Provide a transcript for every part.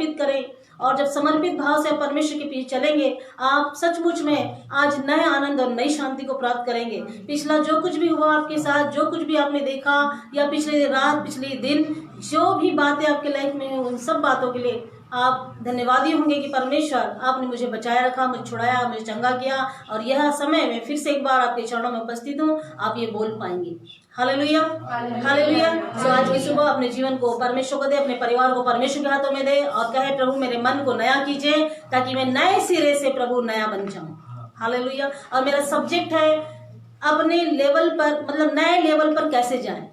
समर्पित करें। और जब समर्पित भाव से परमेश्वर के पीछे चलेंगे, आप सचमुच में आज नए आनंद और नई शांति को प्राप्त करेंगे। पिछला जो कुछ भी हुआ आपके साथ, जो कुछ भी आपने देखा, या पिछले रात, पिछले दिन, जो भी बातें आपके लाइफ में हुई, उन सब बातों के लिए आप धन्यवादी होंगे कि परमेश्वर आपने मुझे बचाया रखा, मुझे छुड़ाया, मुझे चंगा किया, और यह समय में फिर से एक बार आपके चरणों में उपस्थित हूँ। आप ये बोल पाएंगे। Hallelujah, hallelujah. सो आज की सुबह अपने जीवन को परमेश्वर को दे, अपने परिवार को परमेश्वर के हाथों में दे, और कहे प्रभु मेरे मन को नया कीजिए, ताकि मैं नए सिरे से प्रभु नया बन जाऊं। हालेलुया। और मेरा सब्जेक्ट है अपने लेवल पर, मतलब नए लेवल पर कैसे जाएं,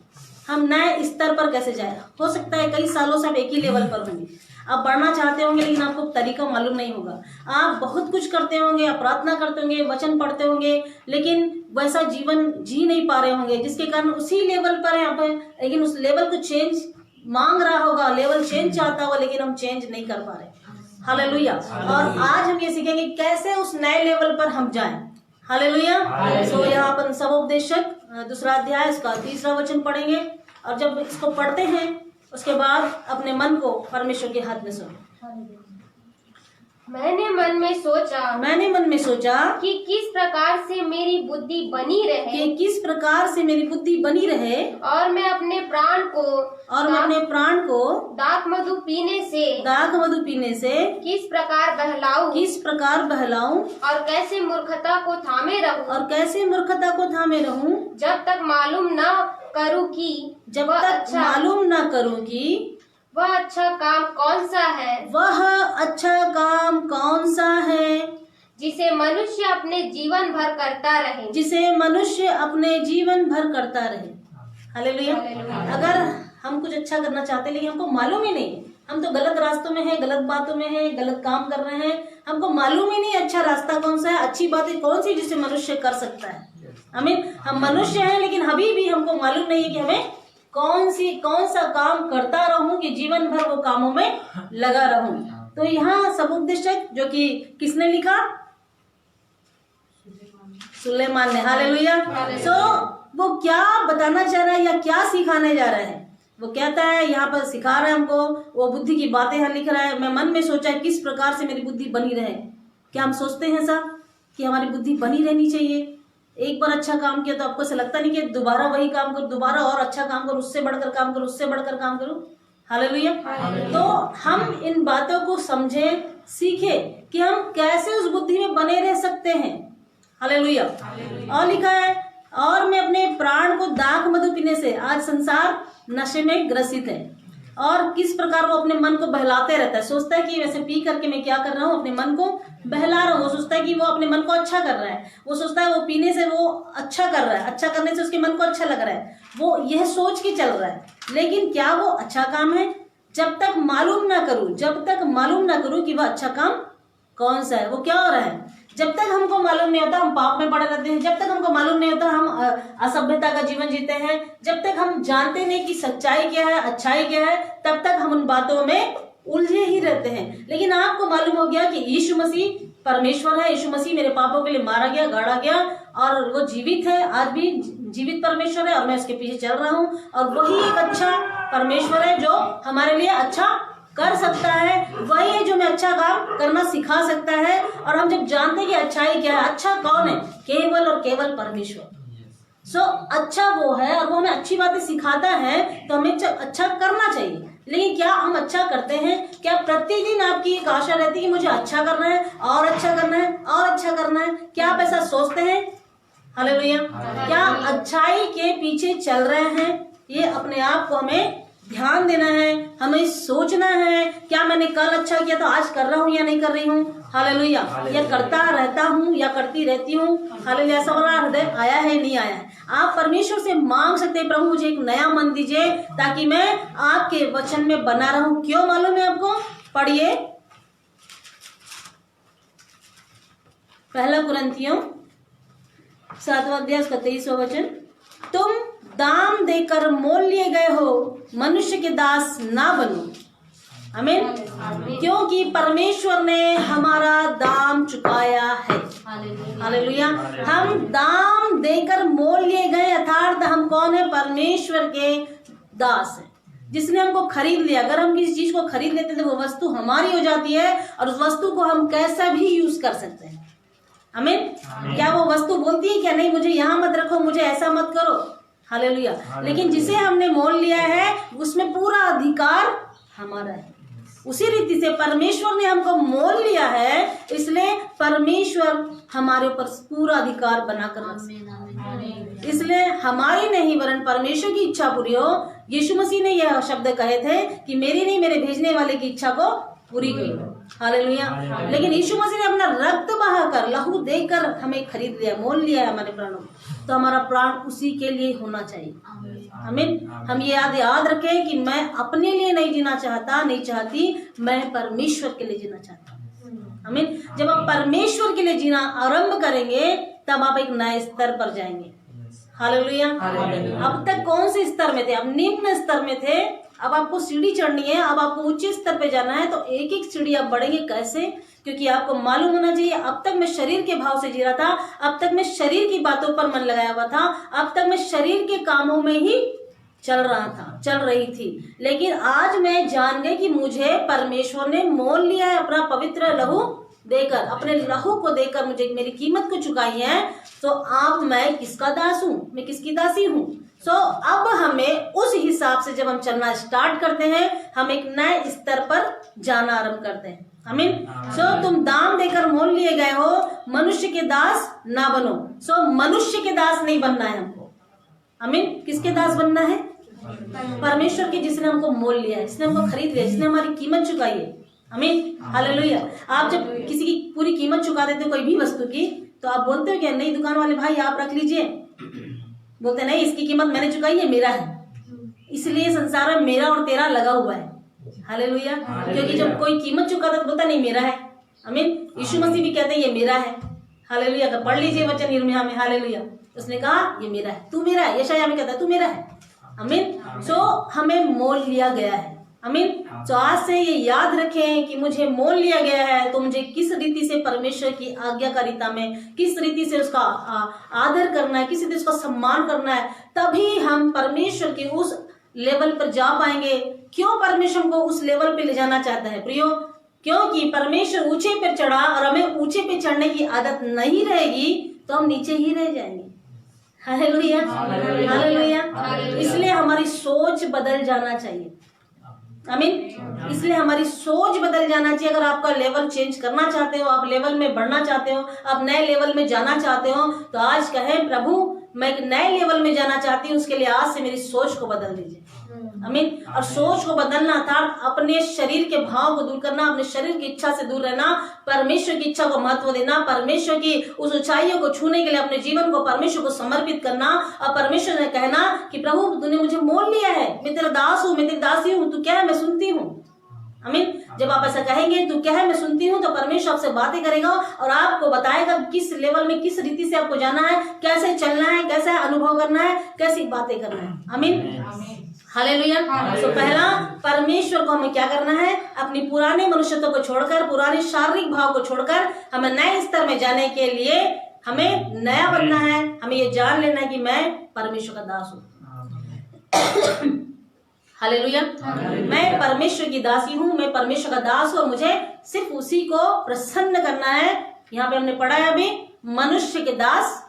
हम नए स्तर पर कैसे जाएं। हो सकता है कई सालों से आप एक ही लेवल पर होंगे, आप बढ़ना चाहते होंगे, लेकिन आपको तरीका मालूम नहीं होगा। आप बहुत कुछ करते होंगे, आप प्रार्थना करते होंगे, वचन पढ़ते होंगे, लेकिन वैसा जीवन जी नहीं पा रहे होंगे, जिसके कारण उसी लेवल पर हैं आप, लेकिन उस लेवल को चेंज मांग रहा होगा, लेवल चेंज चाहता होगा, लेकिन हम चेंज नहीं कर पा रहे। हालेलुया। और आज हम ये सीखेंगे कैसे उस नए लेवल पर हम जाएं। हालेलुया। सो यहाँ पर सब उपदेशक 2 अध्याय इसका 3 वचन पढ़ेंगे, और जब इसको पढ़ते हैं उसके बाद अपने मन को परमेश्वर के हाथ में सौंपो। मैंने मन में सोचा कि किस प्रकार से मेरी बुद्धि बनी रहे, और मैं अपने प्राण को दाख मधु पीने से किस प्रकार बहलाऊं, और कैसे मूर्खता को थामे रहूं, जब तक मालूम न करूं कि वह अच्छा काम कौन सा है, जिसे मनुष्य अपने जीवन भर करता रहे। हालेलुया। अगर हम कुछ अच्छा करना चाहते हैं, लेकिन हमको मालूम ही नहीं, हम तो गलत रास्तों में हैं, गलत बातों में हैं, गलत काम कर रहे हैं, हमको मालूम ही नहीं अच्छा रास्ता कौन सा है, अच्छी बातें कौन सी जिसे मनुष्य कर सकता है। आमीन। हम मनुष्य हैं, लेकिन अभी भी हमको मालूम नहीं है कि हमें कौन सा काम करता रहूं कि जीवन भर वो कामों में लगा रहूं। तो यहाँ सब उपदेशक, जो कि किसने लिखा? सुलेमान ने। हालेलुया। सो वो क्या बताना चाह रहा है या क्या सिखाने जा रहा है? वो कहता है, यहाँ पर सिखा रहा है हमको, वो बुद्धि की बातें यहाँ लिख रहा है। मैं मन में सोचा किस प्रकार से मेरी बुद्धि बनी रहे। क्या हम सोचते हैं सर कि हमारी बुद्धि बनी रहनी चाहिए? एक बार अच्छा काम किया तो आपको ऐसा लगता नहीं कि दोबारा वही काम करो, दोबारा और अच्छा काम करो, उससे बढ़कर काम करो, उससे बढ़कर काम करो। हालेलुया। तो हम इन बातों को समझें, सीखें कि हम कैसे उस बुद्धि में बने रह सकते हैं। हालेलुया। और लिखा है, और मैं अपने प्राण को दाख मधु पीने से, आज संसार नशे में ग्रसित है, और किस प्रकार वो अपने मन को बहलाते रहता है। सोचता है कि वैसे पी करके मैं क्या कर रहा हूँ, अपने मन को बहला रहा हूँ। वो सोचता है कि वो अपने मन को अच्छा कर रहा है, वो सोचता है वो पीने से वो अच्छा कर रहा है, अच्छा करने से उसके मन को अच्छा लग रहा है, वो यह सोच के चल रहा है। लेकिन क्या वो अच्छा काम है? जब तक मालूम ना करूँ कि वह अच्छा काम कौन सा है, वो क्या हो रहा है। जब तक हमको मालूम नहीं होता हम पाप में पड़े रहते हैं, जब तक हमको मालूम नहीं होता हम असभ्यता का जीवन जीते हैं, जब तक हम जानते नहीं कि सच्चाई क्या है, अच्छाई क्या है, तब तक हम उन बातों में उलझे ही रहते हैं। लेकिन आपको मालूम हो गया कि यीशु मसीह परमेश्वर है, यीशु मसीह मेरे पापों के लिए मारा गया, गाड़ा गया, और वो जीवित है, आज भी जीवित परमेश्वर है, और मैं उसके पीछे चल रहा हूँ। और वही एक अच्छा परमेश्वर है जो हमारे लिए अच्छा कर सकता है, वही है जो मैं अच्छा काम करना सिखा सकता है। और हम जब जानते हैं कि अच्छाई क्या है, अच्छा कौन है, केवल और केवल परमेश्वर। सो अच्छा वो है, और वो हमें अच्छी बातें सिखाता है, तो हमें अच्छा करना चाहिए। लेकिन क्या हम अच्छा करते हैं? क्या प्रतिदिन आपकी एक आशा रहती है कि मुझे अच्छा करना है, और अच्छा करना है, और अच्छा करना है? क्या आप ऐसा सोचते हैं? हालेलुया। क्या अच्छाई के पीछे चल रहे हैं? ये अपने आप को हमें ध्यान देना है, हमें सोचना है, क्या मैंने कल अच्छा किया तो आज कर रहा हूँ या नहीं कर रही हूँ? हालेलुया। या करता रहता हूँ या करती रहती हूँ? हालेलुया। ऐसा वाला हृदय आया है, नहीं आया है? आप परमेश्वर से मांग सकते हैं, प्रभु मुझे एक नया मन दीजिए, ताकि मैं आपके वचन में बना रहूं। क्यों मालूम है आपको? पढ़िए 1 कुरिन्थियों 7 अध्याय 23 वचन। तुम दाम देकर मोल लिए गए हो, मनुष्य के दास ना बनो। आमीन। क्योंकि परमेश्वर ने हमारा दाम चुकाया है। हालेलुया। हम दाम देकर मोल लिए गए, अर्थात हम कौन है? परमेश्वर के दास हैं। जिसने हमको खरीद लिया। अगर हम किसी चीज को खरीद लेते हैं तो वो वस्तु हमारी हो जाती है और उस वस्तु को हम कैसा भी यूज कर सकते हैं। आमीन। क्या वो वस्तु बोलती है क्या नहीं मुझे यहाँ मत रखो, मुझे ऐसा मत करो। हालेलुया। लेकिन जिसे हमने मोल लिया है उसमें पूरा अधिकार हमारा है। उसी रीति से परमेश्वर ने हमको मोल लिया है, इसलिए परमेश्वर हमारे ऊपर पूरा अधिकार बनाकर रखा। इसलिए हमारी नहीं वरन परमेश्वर की इच्छा पूरी हो। यीशु मसीह ने यह शब्द कहे थे कि मेरी नहीं मेरे भेजने वाले की इच्छा को पूरी की। हालेलुया। लेकिन यीशु मसीह ने अपना रक्त बहाकर, लहू देकर हमें खरीद लिया, मोल लिया है हमारे प्राणों को, तो हमारा प्राण उसी के लिए होना चाहिए। आमीन। हम ये याद रखें कि मैं अपने लिए नहीं जीना चाहता, नहीं चाहती, मैं परमेश्वर के लिए जीना चाहता हूँ। आमीन। जब आप परमेश्वर के लिए जीना आरंभ करेंगे तब आप एक नए स्तर पर जाएंगे। हालेलुया। अब तक कौन से स्तर में थे? अब निम्न स्तर में थे। अब आपको सीढ़ी चढ़नी है, अब आपको ऊंचे स्तर पे जाना है। तो एक एक सीढ़ी आप बढ़ेंगे। कैसे? क्योंकि आपको मालूम होना चाहिए अब तक मैं शरीर के भाव से जी रहा था, अब तक मैं शरीर की बातों पर मन लगाया हुआ था, अब तक मैं शरीर के कामों में ही चल रही थी। लेकिन आज मैं जान गई कि मुझे परमेश्वर ने मोल लिया है अपना पवित्र लहू देकर, अपने लहू को देकर मुझे मेरी कीमत को चुकाई है। तो अब मैं किसका दास हूँ? मैं किसकी दासी हूँ? अब हमें उस हिसाब से जब हम चलना स्टार्ट करते हैं, हम एक नए स्तर पर जाना आरंभ करते हैं। आमीन। तुम दाम देकर मोल लिए गए हो, मनुष्य के दास ना बनो। मनुष्य के दास नहीं बनना है हमको। आमीन। किसके दास बनना है? परमेश्वर के, जिसने हमको मोल लिया है, जिसने हमको खरीद लिया, जिसने हमारी कीमत चुकाई है। आमीन। हालेलुया। आप जब किसी की पूरी कीमत चुका देते हो कोई भी वस्तु की, तो आप बोलते हो क्या नहीं दुकान वाले भाई आप रख लीजिए? बोलते नहीं, इसकी कीमत मैंने चुकाई है, मेरा है। इसलिए संसार में मेरा और तेरा लगा हुआ है। हालेलुया। क्योंकि जब कोई कीमत चुकाता तो बोलता नहीं मेरा है। आमीन। यीशु मसीह भी कहते हैं ये मेरा है। हालेलुया। अगर पढ़ लीजिए वचन यिर्मयाह में। हालेलुया। उसने कहा ये मेरा है, तू मेरा है। यशायाह में कहता है तू मेरा है। आमीन। हमें मोल लिया गया है। आमीन। आज से ये याद रखें कि मुझे मोल लिया गया है, तो मुझे किस रीति से परमेश्वर की आज्ञाकारिता में, किस रीति से उसका आदर करना है, किस रीति से उसका सम्मान करना है, तभी हम परमेश्वर के उस लेवल पर जा पाएंगे। क्यों परमेश्वर को उस लेवल पे ले जाना चाहता है प्रियो? क्योंकि परमेश्वर ऊंचे पे चढ़ा और हमें ऊंचे पे चढ़ने की आदत नहीं रहेगी तो हम नीचे ही रह जाएंगे। हालेलुया। हालेलुया। इसलिए हमारी सोच बदल जाना चाहिए। आमीन। इसलिए हमारी सोच बदल जाना चाहिए। अगर आपका लेवल चेंज करना चाहते हो, आप लेवल में बढ़ना चाहते हो, आप नए लेवल में जाना चाहते हो, तो आज कहें प्रभु मैं एक नए लेवल में जाना चाहती हूँ, उसके लिए आज से मेरी सोच को बदल दीजिए। आमीन। और सोच को बदलना था अपने शरीर के भाव को दूर करना, अपने शरीर की इच्छा से दूर रहना, परमेश्वर की इच्छा को महत्व देना, परमेश्वर की उस ऊंचाइयों को छूने के लिए अपने जीवन को परमेश्वर को समर्पित करना और परमेश्वर ने कहना कि प्रभु तूने मुझे मोल लिया है, मैं तेरा दास हूँ, मैं तेरी दासी हूँ, तू क्या है मैं सुनती हूँ। आमीन। जब आप ऐसा कहेंगे तू क्या है मैं सुनती हूँ, तो परमेश्वर आपसे बातें करेगा और आपको बताएगा किस लेवल में, किस रीति से आपको जाना है, कैसे चलना है, कैसे अनुभव करना है, कैसी बातें करना है। आमीन। हालेलुया। पहला परमेश्वर को हमें क्या करना है? अपनी पुराने मनुष्यत्व को छोड़कर, पुराने शारीरिक भाव को छोड़कर हमें नए स्तर में जाने के लिए हमें नया बनना है। हमें ये जान लेना है कि मैं परमेश्वर का दास हूँ। हालेलुया। मैं परमेश्वर की दासी हूँ, मैं परमेश्वर का दास हूँ और मुझे सिर्फ उसी को प्रसन्न करना है। यहाँ पे हमने पढ़ा है अभी, मनुष्य के दास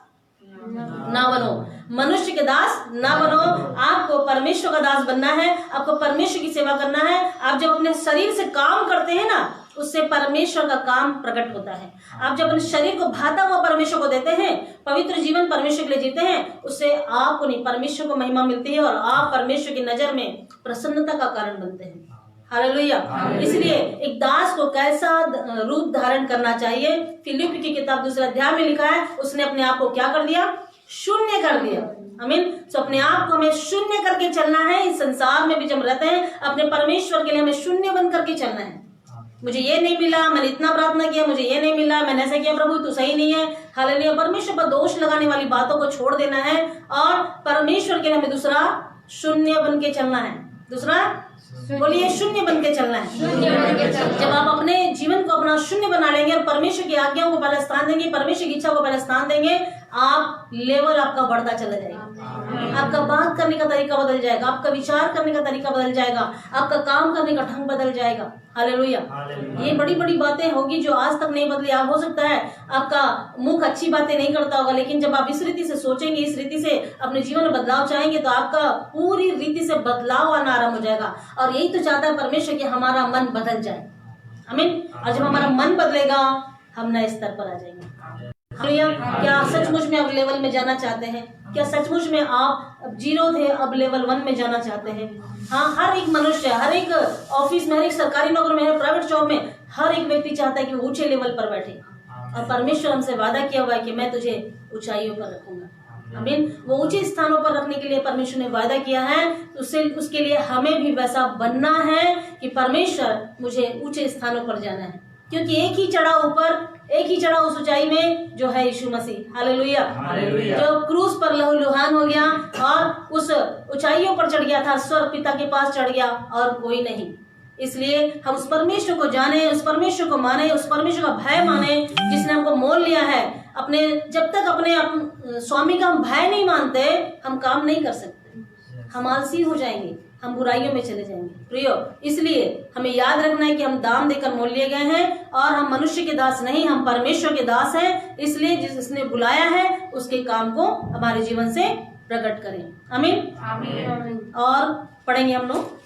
ना बनो, मनुष्य के दास ना बनो। आपको परमेश्वर का दास बनना है, आपको परमेश्वर की सेवा करना है। आप जब अपने शरीर से काम करते हैं ना, उससे परमेश्वर का काम प्रकट होता है। आप जब अपने शरीर को भाता हुआ परमेश्वर को देते हैं, पवित्र जीवन परमेश्वर के लिए जीते हैं, उससे आपको नहीं परमेश्वर को महिमा मिलती है और आप परमेश्वर की नजर में प्रसन्नता का कारण बनते हैं। हालेलुया। इसलिए एक दास को कैसा रूप धारण करना चाहिए? फिलिप्पी की किताब 2 अध्याय में लिखा है, उसने अपने आप को क्या कर दिया? शून्य कर दिया। आमीन। अपने आप को हमें शून्य करके चलना है। इस संसार में भी जब रहते हैं, अपने परमेश्वर के लिए हमें शून्य बन करके चलना है। मुझे ये नहीं मिला, मैंने इतना प्रार्थना किया, मुझे ये नहीं मिला, मैंने ऐसा किया, प्रभु तू सही नहीं है। हालेलुया। परमेश्वर पर दोष लगाने वाली बातों को छोड़ देना है और परमेश्वर के लिए हमें दूसरा शून्य बन के चलना है। दूसरा बोलिए शून्य बन के चलना है। जब आप अपने जीवन को अपना शून्य बना लेंगे और परमेश्वर की आज्ञाओं को पहले स्थान देंगे, परमेश्वर की इच्छा को पहले स्थान देंगे, आप लेवल आपका बढ़ता चला जाएगा। आपका बात करने का तरीका बदल जाएगा, आपका विचार करने का तरीका बदल जाएगा, आपका काम करने का ढंग बदल जाएगा। हालेलुया। ये बड़ी बड़ी बातें होगी जो आज तक नहीं बदली। आप हो सकता है आपका मुख अच्छी बातें नहीं करता होगा, लेकिन जब आप इस रीति से सोचेंगे, इस रीति से अपने जीवन में बदलाव चाहेंगे, तो आपका पूरी रीति से बदलाव आना आरंभ हो जाएगा। और यही तो चाहता है परमेश्वर कि हमारा मन बदल जाए। आमीन। और जब हमारा मन बदलेगा, हम नए स्तर पर आ जाएंगे। क्या सचमुच में आप लेवल में जाना चाहते हैं? क्या सचमुच में आप अब 0 थे, अब लेवल 1 में जाना चाहते हैं? हाँ, हर एक मनुष्य, हर एक ऑफिस में, हर एक सरकारी नौकरी में, हर प्राइवेट जॉब में, हर एक व्यक्ति चाहता है कि वो ऊंचे लेवल पर बैठे। और परमेश्वर हमसे वादा किया हुआ है कि मैं तुझे ऊंचाइयों पर रखूंगा। आमीन। वो ऊंचे स्थानों पर रखने के लिए परमेश्वर ने वादा किया है, तो उसके लिए हमें भी वैसा बनना है कि परमेश्वर मुझे ऊंचे स्थानों पर जाना है। क्योंकि एक ही चढ़ा ऊपर, एक ही चढ़ा उस ऊंचाई में, जो है यीशु मसीह। हालेलुया। जो क्रूस पर लहूलुहान हो गया और उस ऊंचाइयों पर चढ़ गया था, स्वर्ग पिता के पास चढ़ गया, और कोई नहीं। इसलिए हम उस परमेश्वर को जाने, उस परमेश्वर को माने, उस परमेश्वर का भय माने जिसने हमको मोल लिया है। अपने जब तक अपने स्वामी का हम भय नहीं मानते, हम काम नहीं कर सकते। हम आलसी हो जाएंगे, हम बुराइयों में चले जाएंगे। प्रियो, इसलिए हमें याद रखना है कि हम दाम देकर मोल लिए गए हैं और हम मनुष्य के दास नहीं, हम परमेश्वर के दास हैं। इसलिए जिसने बुलाया है उसके काम को हमारे जीवन से प्रकट करें। आमीन। और पढ़ेंगे हम लोग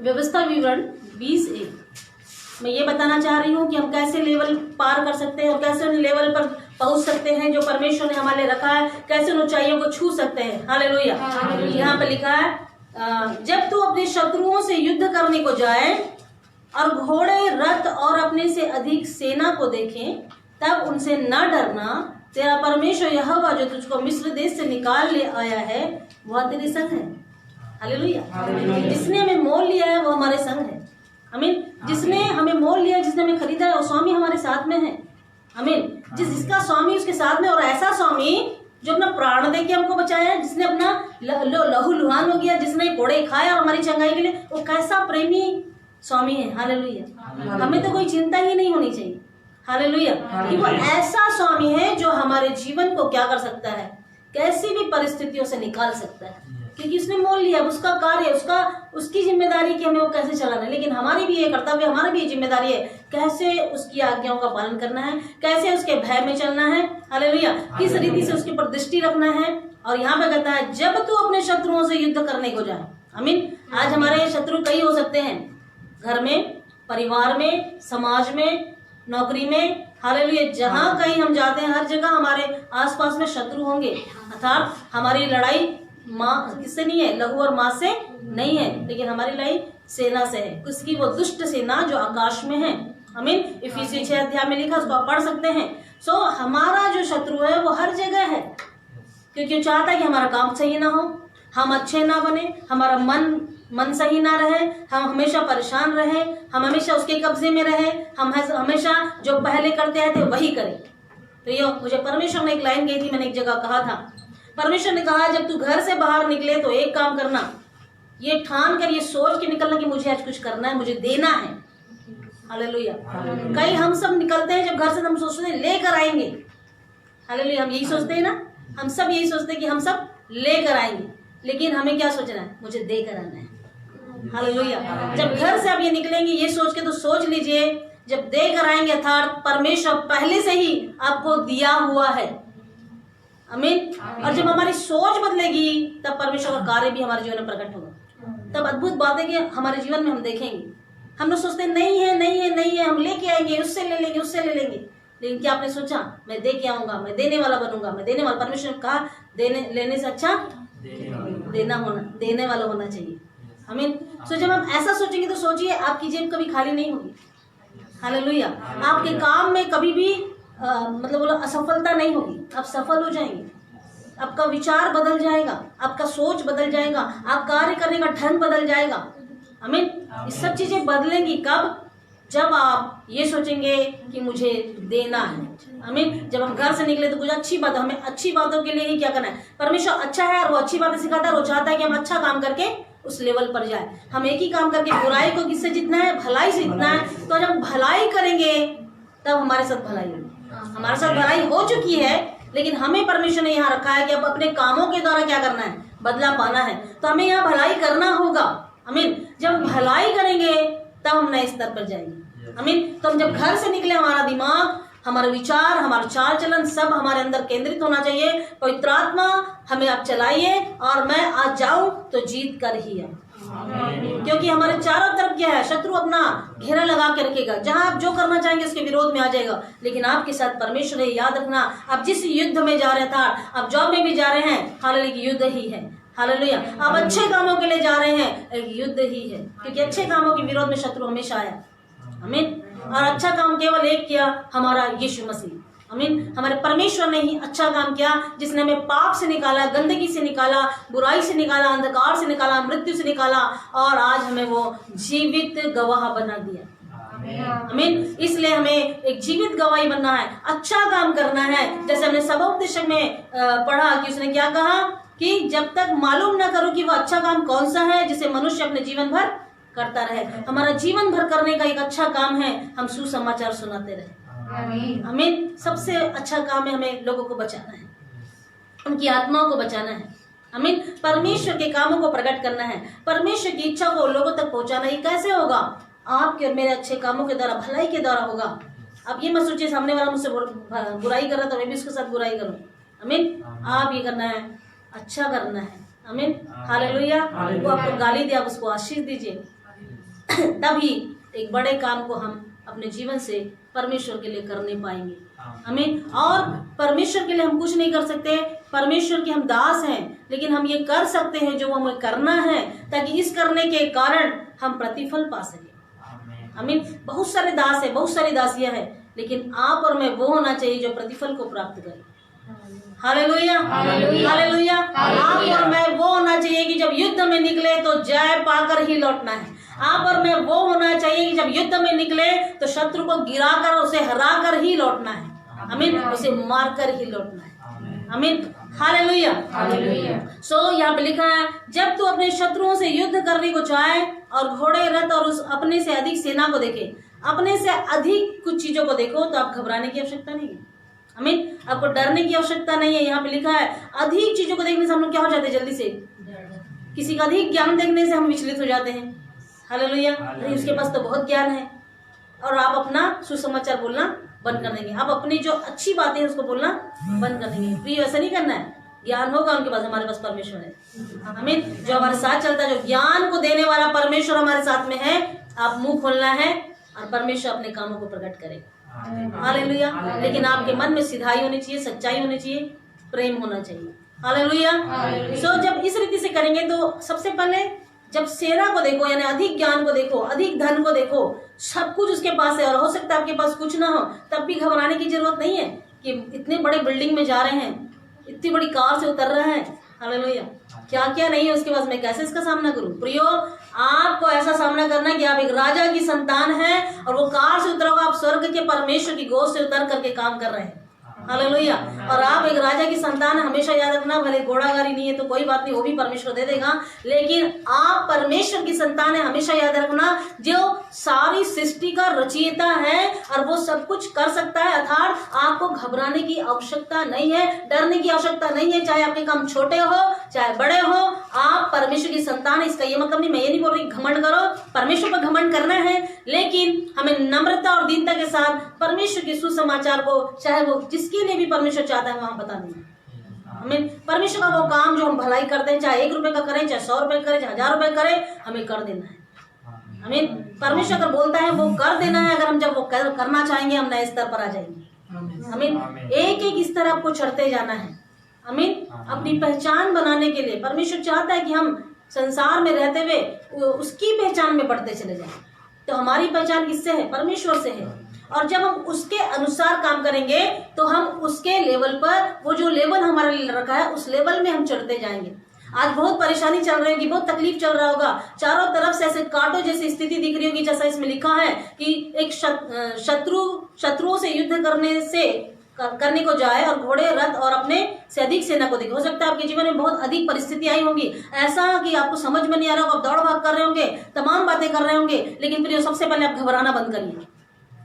व्यवस्था विवरण 20:1। मैं ये बताना चाह रही हूँ कि हम कैसे लेवल पार कर सकते हैं और कैसे उन लेवल पर पहुंच सकते हैं जो परमेश्वर ने हमारे लिए रखा है, कैसे उन ऊंचाइयों को छू सकते हैं। हालेलुया। यहाँ पे लिखा है, जब तू अपने शत्रुओं से युद्ध करने को जाए और घोड़े, रथ और अपने से अधिक सेना को देखे, तब उनसे न डरना। तेरा परमेश्वर यहोवा जो तुझको मिस्र देश से निकाल ले आया है, वह तेरे संग है। हालेलुया। जिसने हमें मोल लिया है वो हमारे संग है। आमीन। जिसने हमें मोल लिया, जिसने हमें खरीदा है, वो स्वामी हमारे साथ में है। आमीन। जिसका स्वामी उसके साथ में, और ऐसा स्वामी जो अपना प्राण दे के हमको बचाया है, जिसने अपना लहू लुहान हो गया, जिसने घोड़े खाए और हमारी चंगाई के लिए, वो कैसा प्रेमी स्वामी है। हालेलुया। हमें तो कोई चिंता ही नहीं होनी चाहिए। हालेलुया। कि वो ऐसा स्वामी है जो हमारे जीवन को क्या कर सकता है, कैसी भी परिस्थितियों से निकाल सकता है, क्योंकि उसने मोल लिया। उसका कार्य, उसकी जिम्मेदारी कि हमें वो कैसे चलाना है। लेकिन हमारी भी ये कर्तव्य, हमारी भी ये जिम्मेदारी है कैसे उसकी आज्ञाओं का पालन करना है, कैसे उसके भय में चलना है। हालेलुया। किस रीति से उसके ऊपर दृष्टि रखना है। और यहाँ पे कहता है, जब तू अपने शत्रुओं से युद्ध करने को जाए। आमीन। आज हमारे शत्रु कई हो सकते हैं, घर में, परिवार में, समाज में, नौकरी में। हालेलुया। जहाँ कहीं हम जाते हैं, हर जगह हमारे आसपास में शत्रु होंगे। अर्थात हमारी लड़ाई माँ किससे नहीं है, लहू और मांस से नहीं है, लेकिन हमारी लड़ाई सेना से है। उसकी वो दुष्ट सेना जो आकाश में है। आमीन। इफिसियों 6 अध्याय में लिखा, उसको आप पढ़ सकते हैं। सो हमारा जो शत्रु है वो हर जगह है, क्योंकि वो चाहता है कि हमारा काम सही ना हो, हम अच्छे ना बने, हमारा मन सही ना रहे, हम हमेशा परेशान रहे, हम हमेशा उसके कब्जे में रहे, हम हमेशा जो पहले करते आए थे वही करें। तो ये मुझे परमेश्वर ने एक लाइन कही थी, मैंने एक जगह कहा था, परमेश्वर ने कहा, जब तू घर से बाहर निकले तो एक काम करना, ये ठान कर, ये सोच के निकलना कि मुझे आज कुछ करना है, मुझे देना है। हालेलुया। कई हम सब निकलते हैं जब घर से, हम सोचते हैं लेकर आएंगे। हालेलुया। हम यही सोचते हैं ना, हम सब यही सोचते हैं कि हम सब लेकर आएंगे, लेकिन हमें क्या सोचना है, मुझे देकर आना है। हालेलुया। जब घर से आप ये निकलेंगे ये सोच के, तो सोच लीजिए जब देकर आएंगे, अर्थात परमेश्वर पहले से ही आपको दिया हुआ है। आमीन। और जब हमारी सोच बदलेगी, तब परमेश्वर का कार्य भी हमारे जीवन में प्रकट होगा। तब अद्भुत बातें कि हमारे जीवन में हम देखेंगे। हम लोग सोचते हैं नहीं है, नहीं है, नहीं है, हम लेके आएंगे, उससे ले लेंगे, उससे ले लेंगे। लेकिन क्या आपने सोचा, मैं दे के आऊंगा, मैं देने वाला बनूंगा, मैं देने वाला। परमेश्वर ने कहा, लेने से अच्छा देने वाला होना चाहिए। आमीन। सो जब हम ऐसा सोचेंगे तो सोचिए, आपकी जेब कभी खाली नहीं होगी। हालेलुया। आपके काम में कभी भी मतलब बोलो असफलता नहीं होगी, आप सफल हो जाएंगे। आपका विचार बदल जाएगा, आपका सोच बदल जाएगा, आप कार्य करने का ढंग बदल जाएगा। आमीन। ये सब चीजें बदलेंगी कब, जब आप ये सोचेंगे कि मुझे देना है। आमीन। जब हम घर से निकले तो कुछ अच्छी बात, हमें अच्छी बातों के लिए ही क्या करना है। परमेश्वर अच्छा है और वो अच्छी बातें सिखाता है, वो चाहता है कि हम अच्छा काम करके उस लेवल पर जाए। हम एक ही काम करके बुराई को किससे जीतना है? भलाई से जीतना है। तो जब भलाई करेंगे तब हमारे साथ भलाई होगी। हमारे साथ भलाई हो चुकी है, लेकिन हमें परमेश्वर ने यहाँ रखा है कि अब अपने कामों के द्वारा क्या करना है? बदला पाना है। तो हमें यहाँ भलाई करना होगा। आमीन। जब भलाई करेंगे तब हम नए स्तर पर जाएंगे। आमीन। तो हम जब घर से निकले, हमारा दिमाग, हमारा विचार, हमारा चाल चलन सब हमारे अंदर केंद्रित होना चाहिए। पवित्र आत्मा हमें आप चलाइए और मैं आज जाऊं तो जीत कर ही आऊं। क्योंकि हमारे चारों तरफ क्या है? शत्रु अपना घेरा लगा के रखेगा। जहां आप जो करना चाहेंगे उसके विरोध में आ जाएगा। लेकिन आपके साथ परमेश्वर है। याद रखना, आप जिस युद्ध में जा रहे था, आप जॉब में भी जा रहे हैं, हालेलुया, युद्ध ही है। हालेलुया। आप अच्छे कामों के लिए जा रहे हैं, एक युद्ध ही है। क्योंकि अच्छे कामों के विरोध में शत्रु हमेशा आया। आमीन। और अच्छा काम केवल एक किया, हमारा यीशु मसीह। आमीन। हमारे परमेश्वर ने ही अच्छा काम किया, जिसने हमें पाप से निकाला, गंदगी से निकाला, बुराई से निकाला, अंधकार से निकाला, मृत्यु से निकाला, और आज हमें वो जीवित गवाह बना दिया। आमीन। इसलिए हमें एक जीवित गवाही बनना है, अच्छा काम करना है। जैसे हमने सभाोपदेशक में पढ़ा कि उसने क्या कहा कि जब तक मालूम ना करो कि वो अच्छा काम कौन सा है जिसे मनुष्य अपने जीवन भर करता रहे। हमारा जीवन भर करने का एक अच्छा काम है, हम सुसमाचार सुनाते रहे। आमीन। सबसे अच्छा काम है हमें लोगों को बचाना है, उनकी आत्माओं को बचाना है। आमीन। परमेश्वर के कामों को प्रकट करना है, परमेश्वर की इच्छा को लोगों तक पहुंचाना। ये कैसे होगा? आपके और मेरे अच्छे कामों के द्वारा, भलाई के द्वारा होगा। अब ये मत सोचिए सामने वाला मुझसे बुराई कर रहा तो मैं भी उसके साथ बुराई करूं। आमीन। आप ये करना है, अच्छा करना है। आमीन। हालेलुया। वो आपको गाली दे, आप उसको आशीष दीजिए। तभी एक बड़े काम को हम अपने जीवन से परमेश्वर के लिए करने पाएंगे। आमीन। और परमेश्वर के लिए हम कुछ नहीं कर सकते, परमेश्वर के हम दास हैं, लेकिन हम ये कर सकते हैं जो हमें करना है, ताकि इस करने के कारण हम प्रतिफल पा सके। आमीन। बहुत सारे दास है, बहुत सारी दासियां हैं, लेकिन आप और मैं वो होना चाहिए जो प्रतिफल को प्राप्त करे। Hallelujah, hallelujah. आप और मैं वो होना चाहिए कि जब युद्ध में निकले तो जय पाकर ही लौटना है। आप और मैं वो होना चाहिए कि जब युद्ध में निकले तो शत्रु को गिराकर, उसे हराकर ही लौटना है। आमीन। उसे मारकर ही लौटना है। आमीन। Hallelujah, hallelujah. सो यहाँ पे लिखा है, जब तू अपने शत्रुओं से युद्ध करने को चाहे और घोड़े, रथ और उस अपने से अधिक सेना को देखे, अपने से अधिक कुछ चीजों को देखो, तो आप घबराने की आवश्यकता नहीं है। आमीन। आपको डरने की आवश्यकता नहीं है। यहाँ पे लिखा है, अधिक चीजों को देखने से हम लोग क्या हो जाते हैं? जल्दी से किसी का अधिक ज्ञान देखने से हम विचलित हो जाते हैं। हालेलुया। उसके पास तो बहुत ज्ञान है, और आप अपना सुसमाचार बोलना बंद कर देंगे। आप अपनी जो अच्छी बातें हैं उसको बोलना बंद कर देंगे। प्रिय, ऐसा नहीं करना है। ज्ञान होगा उनके पास, हमारे पास परमेश्वर है। आमीन। जो हमारे साथ चलता है, जो ज्ञान को देने वाला परमेश्वर हमारे साथ में है। आप मुंह खोलना है और परमेश्वर अपने कामों को प्रकट करेगा। हालेलुया। लेकिन आपके मन में सिधाई होनी चाहिए, सच्चाई होनी चाहिए, प्रेम होना चाहिए। हालेलुया। सो जब इस रीति से करेंगे तो सबसे पहले जब सेना को देखो, यानी अधिक ज्ञान को देखो, अधिक धन को देखो, सब कुछ उसके पास है, और हो सकता है आपके पास कुछ ना हो, तब भी घबराने की जरूरत नहीं है कि इतने बड़े बिल्डिंग में जा रहे हैं, इतनी बड़ी कार से उतर रहे हैं। हालेलुया। क्या क्या नहीं है उसके पास, मैं कैसे इसका सामना करूं? प्रियो, आपको ऐसा सामना करना है कि आप एक राजा की संतान हैं, और वो कार से उतरा हुआ, आप स्वर्ग के परमेश्वर की गोद से उतर करके काम कर रहे हैं। हालेलुया। और आप एक राजा की संतान, हमेशा याद रखना, भले घोड़ा गाड़ी नहीं है तो कोई बात नहीं, वो भी परमेश्वर दे देगा, लेकिन आप परमेश्वर की संतान है। हमेशा याद रखना, जो सारी सृष्टि का रचयिता है और वो सब कुछ कर सकता है, अर्थात आपको घबराने की आवश्यकता नहीं है, डरने की आवश्यकता नहीं है। चाहे आपके काम छोटे हो चाहे बड़े हो, आप परमेश्वर की संतान है। इसका ये मतलब नहीं, मैं ये नहीं बोल रही घमंड करो, परमेश्वर पर घमंड करना है, लेकिन हमें नम्रता और दीनता के साथ परमेश्वर के सुसमाचार को, चाहे वो जिसके लिए भी परमेश्वर चाहता है, वहां बता देना। हमें परमेश्वर का वो काम जो हम भलाई करते हैं, चाहे 1 रुपए का करें, चाहे 100 रुपए करें, चाहे 1000 रुपए करें, हमें कर देना है। हमें परमेश्वर अगर बोलता है वो कर देना है। अगर हम जब वो करना चाहेंगे, हम नए स्तर पर आ जाएंगे। हमें एक एक स्तर आपको चढ़ते जाना है। हमें अपनी पहचान बनाने के लिए परमेश्वर चाहता है कि हम संसार में रहते हुए उसकी पहचान में बढ़ते चले जाएं। तो हमारी पहचान किससे है? परमेश्वर से है। और जब हम उसके अनुसार काम करेंगे तो हम उसके लेवल पर, वो जो लेवल हमारे लिए रखा है, उस लेवल में हम चढ़ते जाएंगे। आज बहुत परेशानी चल रही होगी, बहुत तकलीफ चल रहा होगा, चारों तरफ से ऐसे कांटों जैसी स्थिति दिख रही होगी, जैसा इसमें लिखा है कि एक शत्रुओं से युद्ध करने से करने को जाए और घोड़े रथ और अपने से अधिक सेना को देखे। हो सकता है आपके जीवन में बहुत अधिक परिस्थिति आई होंगी, ऐसा कि आपको समझ में नहीं आ रहा होगा, आप दौड़ भाग कर रहे होंगे, तमाम बातें कर रहे होंगे, लेकिन फिर सबसे पहले आप घबराना बंद करिए।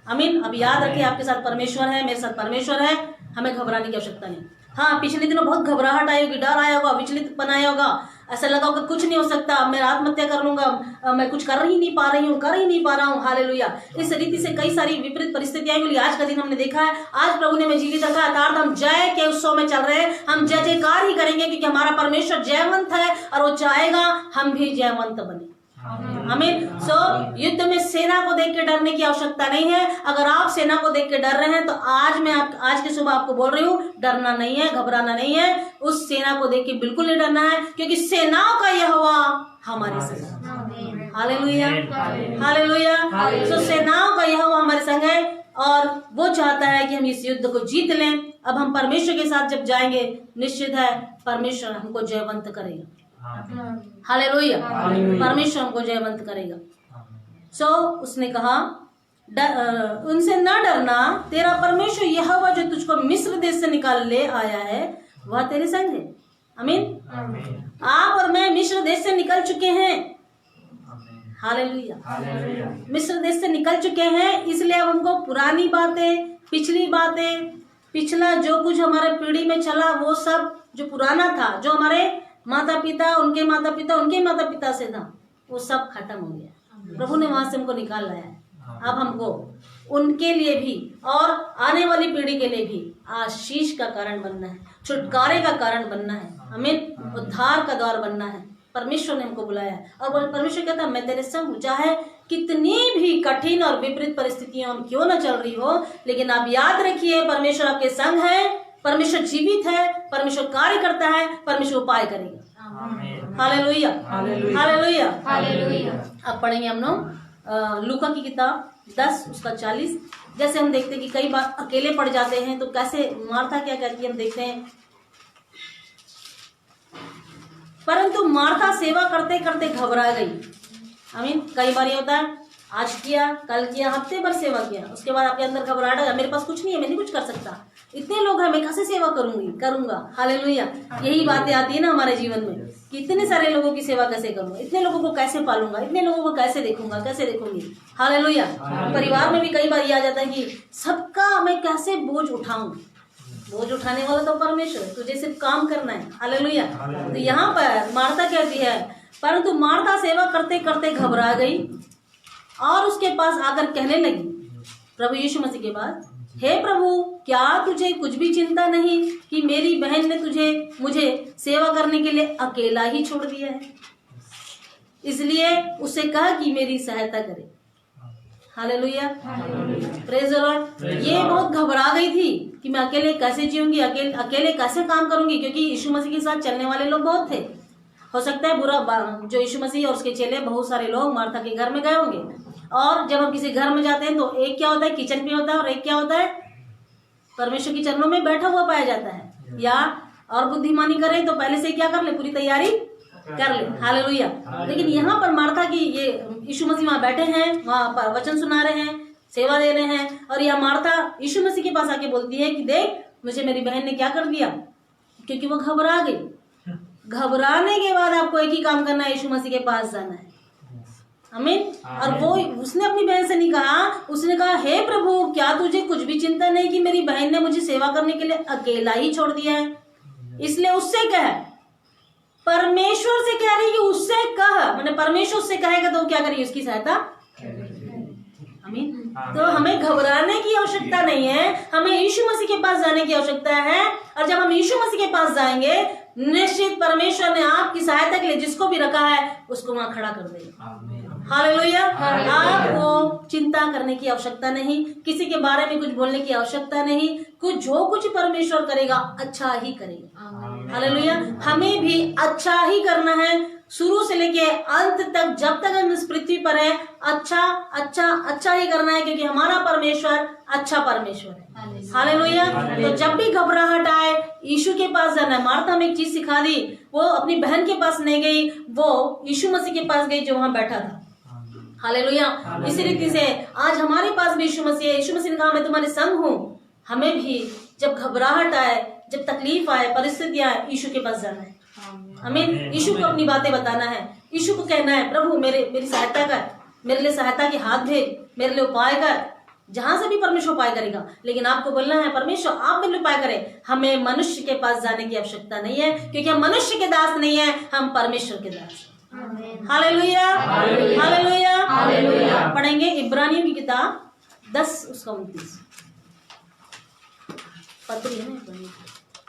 आमीन। अब याद रखिए, आपके साथ परमेश्वर है, मेरे साथ परमेश्वर है, हमें घबराने की आवश्यकता नहीं। हाँ, पिछले दिनों बहुत घबराहट आई होगी, डर आया होगा, विचलित बनाया होगा, ऐसा लगा होगा कुछ नहीं हो सकता, मैं आत्महत्या कर लूंगा, मैं कुछ कर ही नहीं पा रही हूँ, कर ही नहीं पा रहा हूँ। हालेलुया। इस रीति से कई सारी विपरीत परिस्थितियां मिली। आज का दिन हमने देखा है, आज प्रभु ने हमें जीवित रखा है, अर्थात हम जय के उत्सव में चल रहे हैं। हम जय जयकार ही करेंगे क्योंकि हमारा परमेश्वर जयवंत है और वो चाहेगा हम भी जयवंत बने। आमीन। सो युद्ध में सेना को देख के डरने की आवश्यकता नहीं है। अगर आप सेना को देख के डर रहे हैं तो आज की सुबह आपको बोल रही हूँ, डरना नहीं है, घबराना नहीं है। उस सेना को देख के बिल्कुल नहीं डरना है, क्योंकि सेनाओं का यहोवा हमारे संग है। Hallelujah, hallelujah. सो सेनाओं का यहोवा हमारे संग है और वो चाहता है कि हम इस युद्ध को जीत लें। अब हम परमेश्वर के साथ जब जाएंगे, निश्चित है परमेश्वर हमको जयवंत करेगा। हालेलुया, परमेश्वर हमको जयवंत करेगा। सो उसने कहा उनसे न डरना, तेरा परमेश्वर यहोवा जो तुझको मिस्र देश से निकाल ले आया है वह तेरे संग है। आमीन। आप और मैं मिस्र देश से निकल चुके हैं। हालेलुया। मिस्र देश से निकल चुके हैं, इसलिए अब हमको पुरानी बातें, पिछली बातें, पिछला जो कुछ हमारे पीढ़ी में चला वो सब जो पुराना था, जो हमारे माता पिता, उनके माता पिता, उनके माता पिता से था, वो सब खत्म हो गया। प्रभु ने वहां से हमको निकाल लाया है। अब हमको उनके लिए भी और आने वाली पीढ़ी के लिए भी आशीष का कारण बनना है, छुटकारे का कारण बनना है, हमें उद्धार का द्वार बनना है। परमेश्वर ने हमको बुलाया है और परमेश्वर कहता है मैं तेरे संग हूं, चाहे कितनी भी कठिन और विपरीत परिस्थितियां क्यों न चल रही हो, लेकिन आप याद रखिए परमेश्वर आपके संग है, परमेश्वर जीवित है, परमेश्वर कार्य करता है, परमेश्वर उपाय करेगा। Hallelujah, hallelujah, hallelujah. अब पढ़ेंगे हम लोग लूका की किताब 10 उसका 40। जैसे हम देखते हैं कि कई बार अकेले पड़ जाते हैं तो कैसे मार्था क्या कहती है, हम देखते हैं। परंतु मार्था सेवा करते करते घबरा गई। आमीन। कई बार ये होता है, आज किया, कल किया, हफ्ते भर सेवा किया, उसके बाद आपके अंदर घबराहट है, मेरे पास कुछ नहीं है, मैं नहीं कुछ कर सकता, इतने लोग हैं, मैं कैसे सेवा करूंगा। हालेलुया। यही बातें आती है ना हमारे जीवन में कि इतने सारे लोगों की सेवा कैसे करूंगा, इतने लोगों को कैसे पालूंगा, इतने लोगों को कैसे देखूंगा, कैसे देखूंगी। हालेलुया। परिवार में भी कई बार ये आ जाता है कि सबका मैं कैसे बोझ उठाऊं। बोझ उठाने वाला तो परमेश्वर है, तुझे सिर्फ काम करना है। हालेलुया। तो यहाँ पर मार्था कहती है, परंतु मार्था सेवा करते करते घबरा गई और उसके पास आकर कहने लगी, प्रभु यीशु मसीह के पास, हे प्रभु, क्या तुझे कुछ भी चिंता नहीं कि मेरी बहन ने मुझे सेवा करने के लिए अकेला ही छोड़ दिया है, इसलिए उससे कहा कि मेरी सहायता करे। Hallelujah, praise the Lord. ये बहुत घबरा गई थी कि मैं अकेले कैसे जीऊंगी, अकेले कैसे काम करूंगी, क्योंकि यीशु मसीह के साथ चलने वाले लोग बहुत थे। हो सकता है बुरा जो यीशु मसीह और उसके चेले बहुत सारे लोग मार्था के घर में गए होंगे, और जब हम किसी घर में जाते हैं तो एक क्या होता है, किचन में होता है, और एक क्या होता है, परमेश्वर के चरणों में बैठा हुआ पाया जाता है। या और बुद्धिमानी करें तो पहले से क्या कर ले, पूरी तैयारी कर ले। हालेलुया। लेकिन यहाँ पर मार्था की ये यीशु मसीह वहाँ बैठे हैं, वहाँ पर वचन सुना रहे हैं, सेवा दे रहे हैं, और यह मार्था यीशु मसीह के पास आके बोलती है कि देख मुझे मेरी बहन ने क्या कर दिया, क्योंकि वो घबरा गई। घबराने के बाद आपको एक ही काम करना है, यीशु मसीह के पास जाना है। आमीन। और वो उसने अपनी बहन से नहीं कहा, उसने कहा हे प्रभु, क्या तुझे कुछ भी चिंता नहीं कि मेरी बहन ने मुझे सेवा करने के लिए अकेला ही छोड़ दिया है, इसलिए उससे कह। परमेश्वर से कह रही कि उससे कह, मैंने परमेश्वर उससे कहेगा तो क्या करेगी, उसकी सहायता। आमीन। तो हमें घबराने की आवश्यकता नहीं है, हमें यीशु मसीह के पास जाने की आवश्यकता है। और जब हम यीशु मसीह के पास जाएंगे, निश्चित परमेश्वर ने आपकी सहायता के लिए जिसको भी रखा है उसको वहां खड़ा कर देगा। हालेलुया। आपको चिंता करने की आवश्यकता नहीं, किसी के बारे में कुछ बोलने की आवश्यकता नहीं, जो कुछ परमेश्वर करेगा अच्छा ही करेगा। हालेलुया। हमें भी अच्छा ही करना है, शुरू से लेके अंत तक, जब तक हम इस पृथ्वी पर है, अच्छा अच्छा अच्छा ही करना है, क्योंकि हमारा परमेश्वर अच्छा परमेश्वर है। हालेलुया। तो जब भी घबराहट आए, यीशु के पास जाना है। मार्था में एक चीज सिखा दी, वो अपनी बहन के पास नहीं गई, वो यीशु मसीह के पास गई जो वहां बैठा था। हालेलुया। इसी रीति से आज हमारे पास भी यीशु मसीह है। यीशु मसीह ने कहा मैं तुम्हारे संग हूँ, हमें भी जब घबराहट आए, जब तकलीफ आए, परिस्थितियां आए, यीशु के पास जाना है। आमीन। यीशु को अपनी बातें बताना है, यीशु को कहना है प्रभु मेरी सहायता कर, मेरे लिए सहायता के हाथ भेज, मेरे लिए उपाय कर। जहां से भी परमेश्वर उपाय करेगा, लेकिन आपको बोलना है परमेश्वर आप मेरे लिए उपाय करें। हमें मनुष्य के पास जाने की आवश्यकता नहीं है, क्योंकि हम मनुष्य के दास नहीं है, हम परमेश्वर के दास हैं। Hallelujah, hallelujah, hallelujah. पढ़ेंगे इब्रानियों की किताब 10:29 पत्री है ना,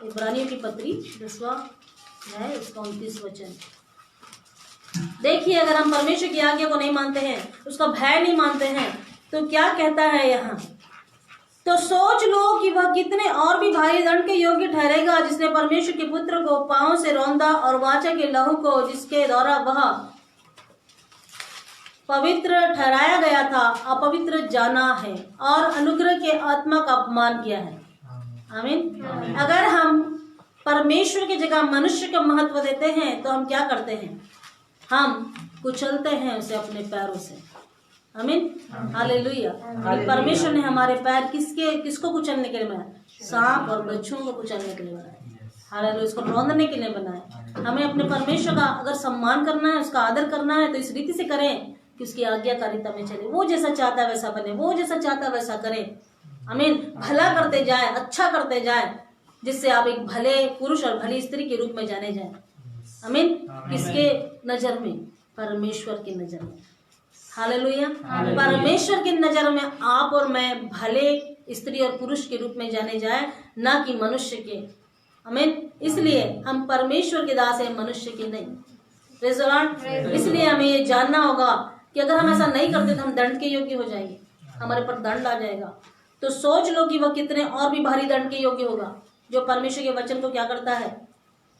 इब्रानियों की पत्री 10वां है, उसका 29 वचन। देखिए, अगर हम परमेश्वर की आज्ञा को नहीं मानते हैं, उसका भय नहीं मानते हैं, तो क्या कहता है यहाँ, तो सोच लो कि वह कितने और भी भारी दंड के योग्य ठहरेगा, जिसने परमेश्वर के पुत्र को पांव से रौंदा और वाचा के लहू को, जिसके द्वारा वह पवित्र ठहराया गया था, अपवित्र जाना है और अनुग्रह के आत्मा का अपमान किया है। आमीन। अगर हम परमेश्वर की जगह मनुष्य का महत्व देते हैं, तो हम क्या करते हैं, हम कुचलते हैं उसे अपने पैरों से। आमीन, हालेलुया। परमेश्वर ने हमारे पैर किसको कुचलने के लिए बनाया? सांप और बच्चों को कुचलने के लिए बनाया। हालेलुया, इसको रौंदने के लिए बनाया। हमें अपने परमेश्वर का अगर सम्मान करना है, उसका आदर करना है, तो इस रीति से करें कि उसकी आज्ञाकारिता में चले। वो जैसा चाहता है वैसा बने, वो जैसा चाहता है वैसा करें। आमीन। भला करते जाए, अच्छा करते जाए, जिससे आप एक भले पुरुष और भली स्त्री के रूप में जाने जाए। आमीन। किसके नजर में? परमेश्वर की नजर में। हालेलुया। परमेश्वर की नजर में आप और मैं भले स्त्री और पुरुष के रूप में जाने जाए, ना कि मनुष्य के। आमीन। इसलिए हम परमेश्वर के दास हैं, मनुष्य के नहीं। Praise the Lord. इसलिए हमें ये जानना होगा कि अगर हम ऐसा नहीं करते तो हम दंड के योग्य हो जाएंगे, हमारे पर दंड आ जाएगा। तो सोच लो कि वह कितने और भी भारी दंड के योग्य होगा, जो परमेश्वर के वचन को क्या करता है?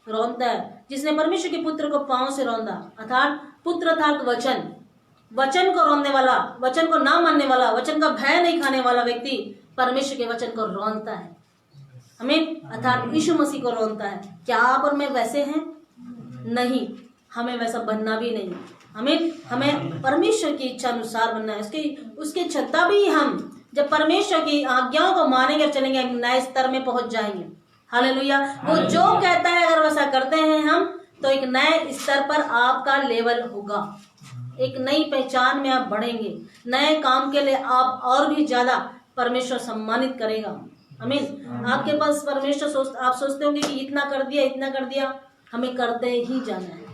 रौंदता है। जिसने परमेश्वर के पुत्र को पांव से रौंदा, अर्थात पुत्र अर्थात वचन, वचन को रौंदने वाला, वचन को ना मानने वाला, वचन का भय नहीं खाने वाला व्यक्ति परमेश्वर के वचन को रौंदता है। हमें अर्थात यीशु मसीह को रौंदता है। क्या आप और मैं वैसे हैं? नहीं, हमें वैसा बनना भी नहीं। हमें परमेश्वर की इच्छा अनुसार बनना है। उसकी क्षमता भी हम जब परमेश्वर की आज्ञाओं को मानेंगे और चलेंगे, एक नए स्तर में पहुंच जाएंगे। हालेलुया। वो जो कहता है अगर वैसा करते हैं हम, तो एक नए स्तर पर आपका लेवल होगा, एक नई पहचान में आप बढ़ेंगे। नए काम के लिए आप और भी ज्यादा परमेश्वर सम्मानित करेगा। आमीन। आपके पास परमेश्वर आप सोचते होंगे कि इतना कर दिया, इतना कर दिया, हमें करते ही जाना है।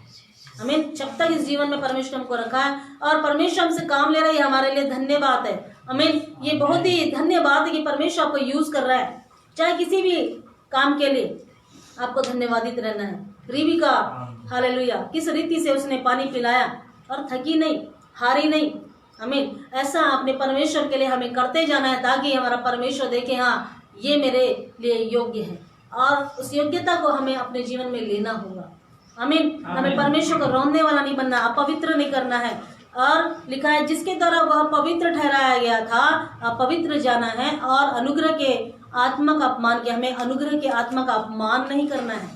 आमीन। जब तक इस जीवन में परमेश्वर हमको रखा है और परमेश्वर हमसे काम ले रहा है, हमारे लिए धन्यवाद है। आमीन। ये बहुत ही धन्यवाद है कि परमेश्वर आपको यूज कर रहा है, चाहे किसी भी काम के लिए आपको धन्यवादित रहना है। रिबिका, हालेलुया, किस रीति से उसने पानी पिलाया और थकी नहीं, हारी नहीं। आमीन। ऐसा अपने परमेश्वर के लिए हमें करते जाना है, ताकि हमारा परमेश्वर देखे हाँ ये मेरे लिए योग्य है, और उस योग्यता को हमें अपने जीवन में लेना होगा। आमीन। हमें परमेश्वर को रौंदने वाला नहीं बनना, अपवित्र नहीं करना है। और लिखा है जिसके द्वारा वह पवित्र ठहराया गया था, अपवित्र जाना है और अनुग्रह के आत्मा का अपमान किया। हमें अनुग्रह के आत्मा का अपमान नहीं करना है।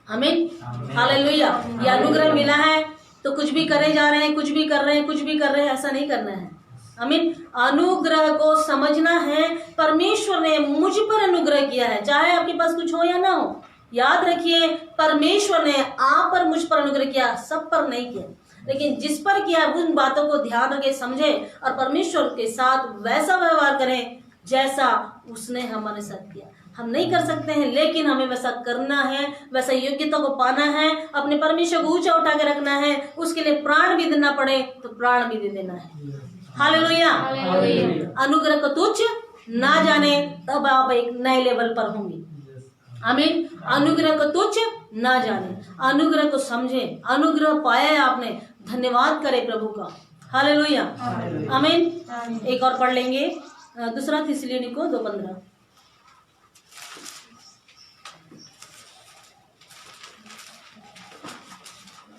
आमीन, हालेलुया। ये अनुग्रह मिला है तो कुछ भी करे जा रहे हैं, कुछ भी कर रहे हैं, कुछ भी कर रहे हैं, ऐसा नहीं करना है। आमीन। अनुग्रह को समझना है, परमेश्वर ने मुझ पर अनुग्रह किया है, चाहे आपके पास कुछ हो या ना हो। याद रखिए, परमेश्वर ने आप पर, मुझ पर अनुग्रह किया, सब पर नहीं किया, लेकिन जिस पर किया उन बातों को ध्यान रखे, समझे और परमेश्वर के साथ वैसा व्यवहार करें जैसा उसने हमारे साथ किया। हम नहीं कर सकते हैं, लेकिन हमें वैसा करना है, वैसा योग्यता को पाना है, अपने परमेश्वर को ऊंचा उठा के रखना है। उसके लिए प्राण भी देना पड़े तो प्राण भी दे देना है। हालेलुया। अनुग्रह को तुच्छ ना जाने, तब आप एक नए लेवल पर होंगे। आमीन। अनुग्रह को तुच्छ ना जाने, अनुग्रह को समझे। अनुग्रह पाया है आपने, धन्यवाद करे प्रभु का। हालेलुया। आमीन। एक और पढ़ लेंगे, 2 थिस्सलुनीको 2:15।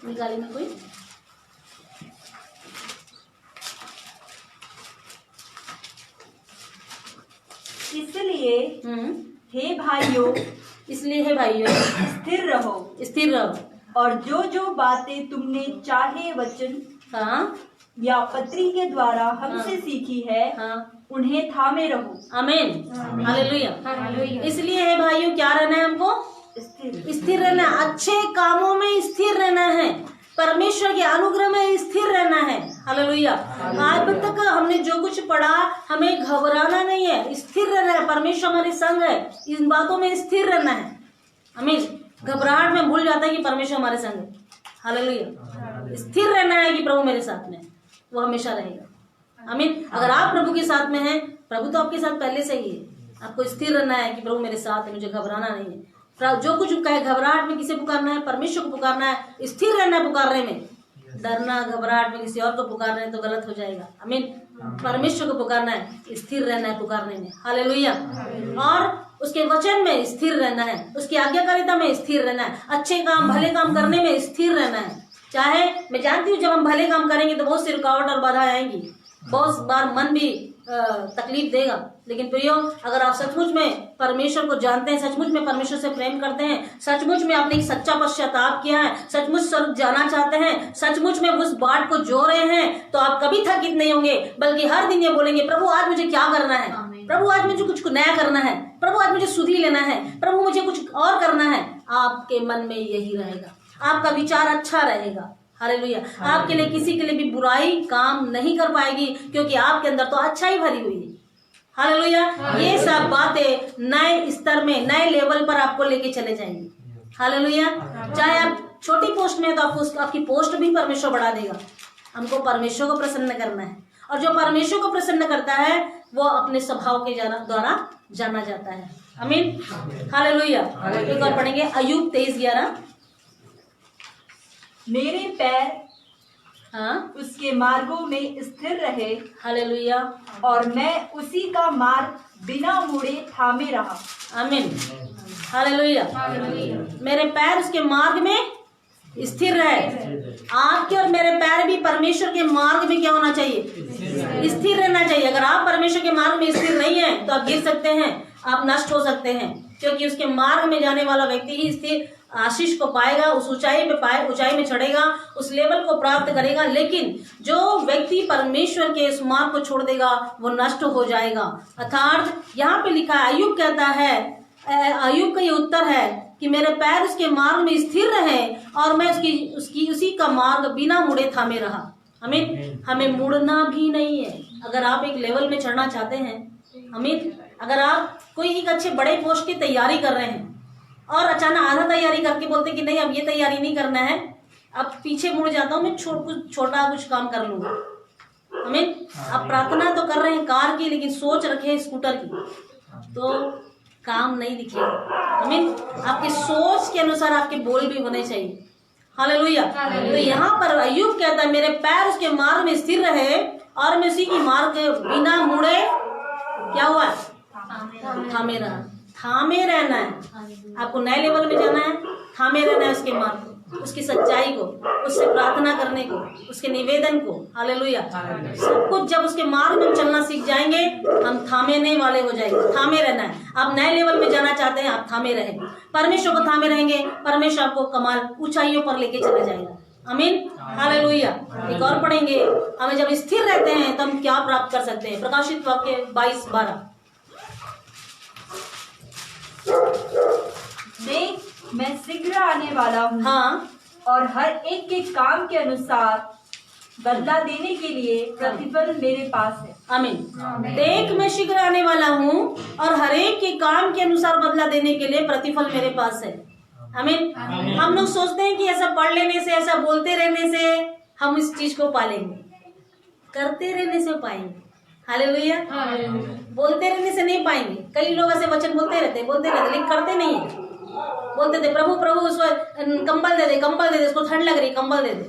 निकाली में कोई? इसलिए हे भाइयों, इसलिए हे भाइयों, स्थिर रहो स्थिर रहो, और जो जो बातें तुमने चाहे वचन, हाँ, या पत्री के द्वारा हमसे सीखी है, हाँ, उन्हें थामे रहो। आमीन, हालेलुया। इसलिए है भाइयों, क्या रहना है हमको? स्थिर रहना है। अच्छे कामों में स्थिर रहना है, परमेश्वर के अनुग्रह में स्थिर रहना है। हालेलुया। आज तक हमने जो कुछ पढ़ा, हमें घबराना नहीं है, स्थिर रहना है। परमेश्वर हमारे संग है, इन बातों में स्थिर रहना है। आमीन। घबराहट में भूल जाता है कि परमेश्वर हमारे संग है। हालेलुया। स्थिर रहना है कि प्रभु मेरे साथ में, वो हमेशा रहेगा। आमीन। अगर आप प्रभु के साथ में हैं, प्रभु तो आपके साथ पहले से ही है। आपको स्थिर रहना है कि प्रभु मेरे साथ है, मुझे घबराना नहीं है। जो कुछ कहे, घबराहट में किसे पुकारना है? परमेश्वर को पुकारना है। स्थिर रहना है पुकारने में। डरना, घबराहट में किसी और को पुकार रहे हैं तो गलत हो जाएगा। आमीन। परमेश्वर को पुकारना है, स्थिर रहना है पुकारने में। हालेलुया। और उसके वचन में स्थिर रहना है, उसकी आज्ञाकारिता में स्थिर रहना है, अच्छे काम भले काम करने में स्थिर रहना है। चाहे मैं जानती हूँ जब हम भले काम करेंगे तो बहुत सी रुकावट और बाधा आएंगी, बहुत बार मन भी तकलीफ देगा, लेकिन प्रियो, अगर आप सचमुच में परमेश्वर को जानते हैं, सचमुच में परमेश्वर से प्रेम करते हैं, सचमुच में आपने एक सच्चा पश्चाताप किया है, सचमुच स्वर्ग जाना चाहते हैं, सचमुच में उस बाट को जो रहे हैं, तो आप कभी थकित नहीं होंगे, बल्कि हर दिन ये बोलेंगे, प्रभु आज मुझे क्या करना है, प्रभु आज मुझे कुछ नया करना है, प्रभु आज मुझे सुधी लेना है, प्रभु मुझे कुछ और करना है। आपके मन में यही रहेगा, आपका विचार अच्छा रहेगा। हालेलुया। आपके लिए किसी के लिए भी बुराई काम नहीं कर पाएगी, क्योंकि आपके अंदर तो अच्छाई भरी हुई है। हालेलुया। ये सब बातें नए स्तर में, नए लेवल पर आपको लेके चले जाएंगी। हालेलुया। चाहे आप छोटी पोस्ट में, तो आपकी पोस्ट भी परमेश्वर बढ़ा देगा। हमको परमेश्वर को प्रसन्न करना है, और जो परमेश्वर को प्रसन्न करता है वो अपने स्वभाव के द्वारा जाना जाता है। आमीन। हालेलुया। एक और पढ़ेंगे, अय्यूब 23:11। मेरे पैर हाँ, उसके मार्गों में स्थिर रहे, हालेलुया, और मैं उसी का मार्ग बिना मुड़े थामे रहा। आमीन, हालेलुया। मेरे पैर उसके मार्ग में स्थिर रहे। आपके और मेरे पैर भी परमेश्वर के मार्ग में क्या होना चाहिए? स्थिर रहना चाहिए। अगर आप परमेश्वर के मार्ग में स्थिर नहीं है तो आप गिर सकते हैं, आप नष्ट हो सकते हैं, क्योंकि उसके मार्ग में जाने वाला व्यक्ति ही स्थिर आशीष को पाएगा, उस ऊंचाई में चढ़ेगा, उस लेवल को प्राप्त करेगा। लेकिन जो व्यक्ति परमेश्वर के इस मार्ग को छोड़ देगा वो नष्ट हो जाएगा। अर्थात यहाँ पे लिखा है, अय्यूब कहता है, अय्यूब का ये उत्तर है कि मेरे पैर उसके मार्ग में स्थिर रहे और मैं उसी का मार्ग बिना मुड़े थामे रहा। हमें मुड़ना भी नहीं है। अगर आप एक लेवल में चढ़ना चाहते हैं, अगर आप कोई एक अच्छे बड़े पोस्ट की तैयारी कर रहे हैं और अचानक आधा तैयारी करके बोलते कि नहीं अब ये तैयारी नहीं करना है, अब पीछे मुड़ जाता हूँ, मैं छोटा कुछ काम कर लूंगा। आप प्रार्थना तो कर रहे हैं कार की, लेकिन सोच रखे हैं स्कूटर की, तो काम नहीं दिखेगा। आपके सोच के अनुसार आपके बोल भी होने चाहिए। हालेलुया। तो यहाँ पर अय्यूब कहता है मेरे पैर उसके मार्ग में स्थिर रहे और मैं उसी की मार्ग बिना मुड़े क्या हुआ? थामे रहा। थामे रहना है। आपको नए लेवल में जाना है, थामे रहना है उसके मार्ग को, उसकी सच्चाई को, उससे प्रार्थना करने को, उसके निवेदन को। हालेलुया। सब कुछ जब उसके मार्ग में चलना सीख जाएंगे, हम थामेने वाले हो जाएंगे। थामे रहना है। आप नए लेवल में जाना चाहते हैं, आप थामे रहेंगे, परमेश्वर को थामे रहेंगे, परमेश्वर आपको कमाल ऊंचाइयों पर लेके चला जाएगा। आमीन, हालेलुया। एक और पढ़ेंगे, हमें जब स्थिर रहते हैं तो हम क्या प्राप्त कर सकते हैं। प्रकाशित वाक्य 22:12। देख, मैं शीघ्र आने वाला हूँ, हाँ, और हर एक के काम के अनुसार बदला देने के लिए प्रतिफल मेरे पास है। आमीन। देख, मैं शीघ्र आने वाला हूँ और हर एक के काम के अनुसार बदला देने के लिए प्रतिफल मेरे पास है। आमीन। हम लोग सोचते हैं कि ऐसा पढ़ लेने से, ऐसा बोलते रहने से हम इस चीज को पालेंगे, करते रहने से पाएंगे। हालेलुया। बोलते रहने से नहीं पाएंगे। कई लोग ऐसे वचन बोलते रहते लेकिन करते नहीं है। बोलते थे प्रभु प्रभु उसको कंबल दे दे, उसको ठंड लग रही, कंबल दे दे।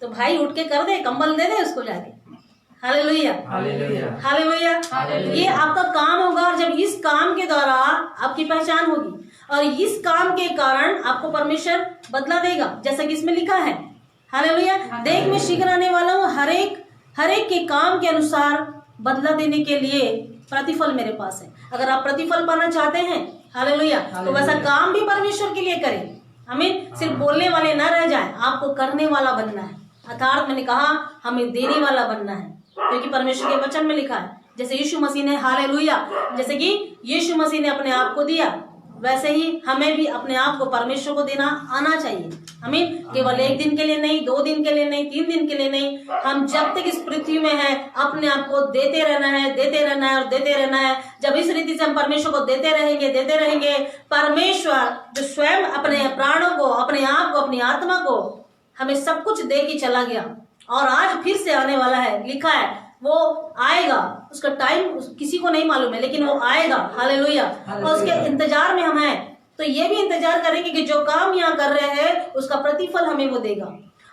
तो भाई उठ के कर दे, कंबल दे दे उसको जाके। Hallelujah, hallelujah. ये आपका काम होगा, और जब इस काम के द्वारा आपकी पहचान होगी और इस काम के कारण आपको परमेश्वर बदला देगा, जैसा कि इसमें लिखा है। हालेलुया। देख, मैं शीघ्र आने वाला हूँ, हर एक के काम के अनुसार बदला देने के लिए प्रतिफल मेरे पास है। अगर आप प्रतिफल पाना चाहते हैं, हालेलुया, तो वैसा काम भी परमेश्वर के लिए करें। आमीन। सिर्फ बोलने वाले ना रह जाएं, आपको करने वाला बनना है। अर्थात मैंने कहा हमें देने वाला बनना है, क्योंकि परमेश्वर के वचन में लिखा है जैसे यीशु मसीह ने, हालेलुया, जैसे कि यीशु मसीह ने अपने आप को दिया, वैसे ही हमें भी अपने आप को परमेश्वर को देना आना चाहिए। हमें केवल 1 दिन के लिए नहीं, 2 दिन के लिए नहीं, 3 दिन के लिए नहीं, हम जब तक इस पृथ्वी में है अपने आप को देते रहना है, देते रहना है और देते रहना है। जब इस रीति से हम परमेश्वर को देते रहेंगे, परमेश्वर जो स्वयं अपने प्राणों को, अपने आप को, अपनी आत्मा को हमें सब कुछ दे के चला गया और आज फिर से आने वाला है, लिखा है वो आएगा, उसका टाइम किसी को नहीं मालूम है, लेकिन वो आएगा, हालेलुया। और उसके इंतजार में हम हैं, तो ये भी इंतजार करेंगे कि जो काम यहाँ कर रहे हैं उसका प्रतिफल हमें वो देगा।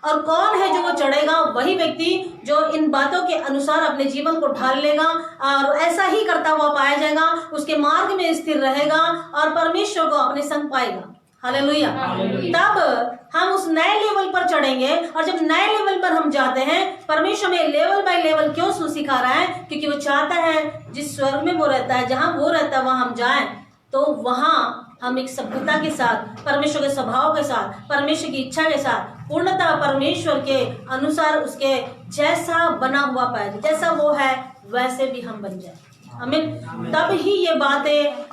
और कौन है जो वो चढ़ेगा? वही व्यक्ति जो इन बातों के अनुसार अपने जीवन को ढाल लेगा और ऐसा ही करता हुआ पाया जाएगा, उसके मार्ग में स्थिर रहेगा और परमेश्वर को अपने संग पाएगा, हालेलुया। तब हम उस नए लेवल पर चढ़ेंगे और जब नए लेवल पर हम जाते हैं, परमेश्वर में लेवल बाय लेवल क्यों सिखा रहा है? क्योंकि वो चाहता है जिस स्वर्ग में वो रहता है, जहां वो रहता है वहां हम जाएं, तो वहां हम एक सभ्यता के साथ, परमेश्वर के स्वभाव के साथ, परमेश्वर की इच्छा के साथ, पूर्णतः परमेश्वर के अनुसार उसके जैसा बना हुआ पाए, जैसा वो है वैसे भी हम बन जाए, आमीन। तब ही ये बातें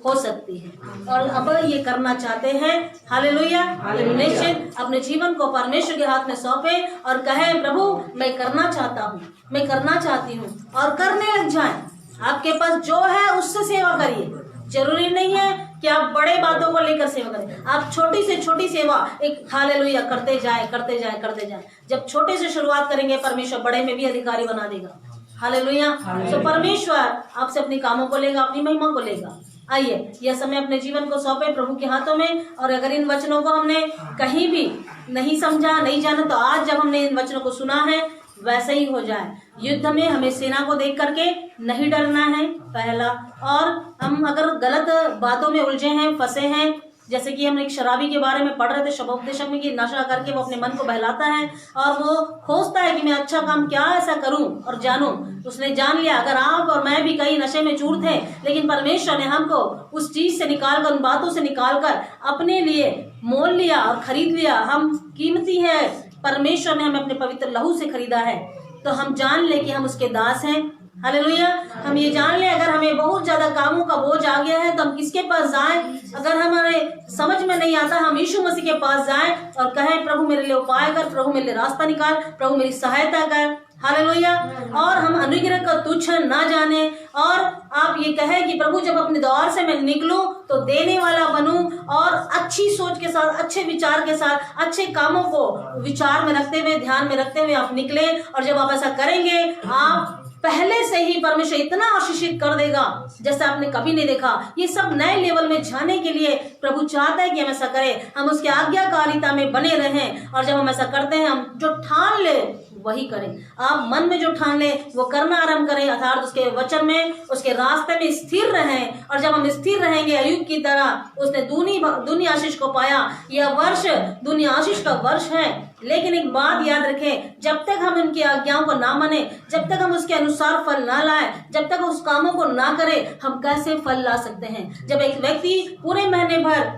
हो सकती है और अब ये करना चाहते हैं, हालेलुया। निश्चित अपने जीवन को परमेश्वर के हाथ में सौंपे और कहें, प्रभु मैं करना चाहता हूँ, मैं करना चाहती हूँ, और करने लग जाएं। आपके पास जो है उससे सेवा करिए। जरूरी नहीं है कि आप बड़े बातों को लेकर सेवा करें, आप छोटी से छोटी सेवा एक हालेलुया करते जाए। जब छोटे से शुरुआत करेंगे, परमेश्वर बड़े में भी अधिकारी बना देगा, हालेलुया। तो परमेश्वर आपसे अपने कामों को लेगा, अपनी महिमा को लेगा। आइए यह समय अपने जीवन को सौंपे प्रभु के हाथों में, और अगर इन वचनों को हमने कहीं भी नहीं समझा, नहीं जाना, तो आज जब हमने इन वचनों को सुना है वैसे ही हो जाए। युद्ध में हमें सेना को देख करके नहीं डरना है, पहला। और हम अगर गलत बातों में उलझे हैं, फंसे हैं, जैसे कि हम एक शराबी के बारे में पढ़ रहे थे शबोपदेशक में, कि नशा करके वो अपने मन को बहलाता है और वो खोजता है कि मैं अच्छा काम क्या ऐसा करूं और जानूं। उसने जान लिया, अगर आप और मैं भी कई नशे में चूर थे, लेकिन परमेश्वर ने हमको उस चीज से निकालकर, उन बातों से निकालकर अपने लिए मोल लिया और खरीद लिया। हम कीमती है, परमेश्वर ने हमें अपने पवित्र लहू से खरीदा है। तो हम जान ले कि हम उसके दास हैं, हालेलुया। हम ये जान ले, अगर हमें बहुत ज्यादा कामों का बोझ आ गया है तो हम किसके पास जाएं? अगर हमारे समझ में नहीं आता, हम यीशु मसीह के पास जाएं और कहें, प्रभु मेरे लिए उपाय कर, प्रभु मेरे लिए रास्ता निकाल, प्रभु मेरी सहायता कर, हालेलुया। और हम अनुग्रह का तुच्छ ना जाने, और आप ये कहें कि प्रभु जब अपने द्वार से मैं निकलूं तो देने वाला बनूं, और अच्छी सोच के साथ, अच्छे विचार के साथ, अच्छे कामों को विचार में रखते हुए, ध्यान में रखते हुए आप निकले। और जब आप ऐसा करेंगे, आप पहले से ही परमेश्वर इतना आशीषित कर देगा जैसे आपने कभी नहीं देखा। ये सब नए लेवल में जाने के लिए प्रभु चाहता है कि हम ऐसा करें, हम उसकी आज्ञाकारिता में बने रहें। और जब हम ऐसा करते हैं, हम जो ठान ले वही करें। आप मन में जो ठान ले वो करना आरंभ करें, अर्थात उसके वचन में, उसके रास्ते में स्थिर रहें। और जब हम स्थिर रहेंगे अय्यूब की तरह, उसने दूनी आशीष को पाया। यह वर्ष दूनी आशीष का वर्ष है। लेकिन एक बात याद रखें, जब तक हम उनकी आज्ञाओं को ना माने, जब तक हम उसके अनुसार फल ना लाए, जब तक उस कामों को ना करें, हम कैसे फल ला सकते हैं? जब एक व्यक्ति पूरे महीने भर